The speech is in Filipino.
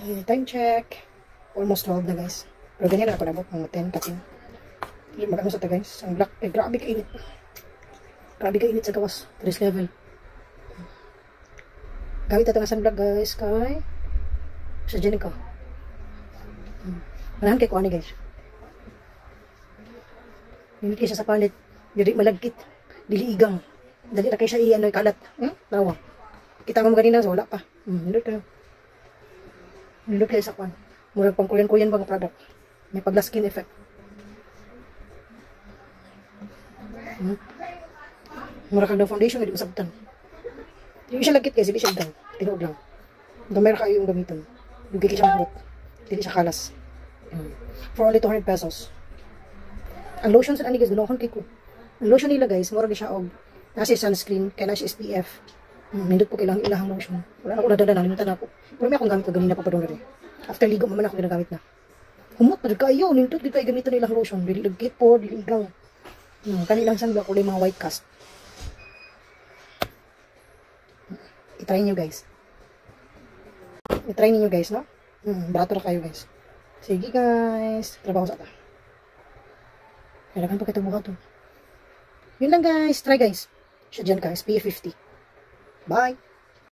Time check. Almost 12 na guys. Pero ganyan na ako nabot. Mga 10, 13. Hindi magkano sa ito guys. Ang black. Eh, grabe kainit. Grabe kainit sa gawas. 3 level. Gamit ito nga sunblock guys. Kay sa dyan ko. Manahan kay ko ani guys. Hindi kayo sa palit. Dili malagkit. Dili igang. Dali na kayo siya i-ano kalat. Tawa. Kita mo ganina. So wala pa. Nindot kayo. Nindot kayo sa kwan. Murag pang kuyan-kuyan bang product. May pagla skin effect. Murag kang foundation hindi usabtan. Yung siya lagkit kasi di siya daw. Tinuod lang. Gamay ra kayo yung gamiton. Dugay kayo siyang hurot. Dili siya kalas. For only 200 pesos. Ang lotion sa ani guys, ganoon kay ko. Ang lotion nila guys, murag siya og nasa sunscreen, kaya nasa SPF. Nindot po kailangan ilahang lotion. Wala ako nadala, nalimutan ako. Pero may akong gamit ko ganina pa pa doon rin. After ligo, maman ako ginagamit na. Humot pa kayo, nindot dito ay gamitan nilang lotion. Dili lagkit po, dili igang. Kanilang sunblock ulit mga white cast. I-try nyo guys. I-try niyo guys, no? Barato na kayo guys. Sige guys, trabaho sa ata. Kailangan pa kita buka to. Yun lang guys, try guys. Siya dyan guys, PF50. Bye!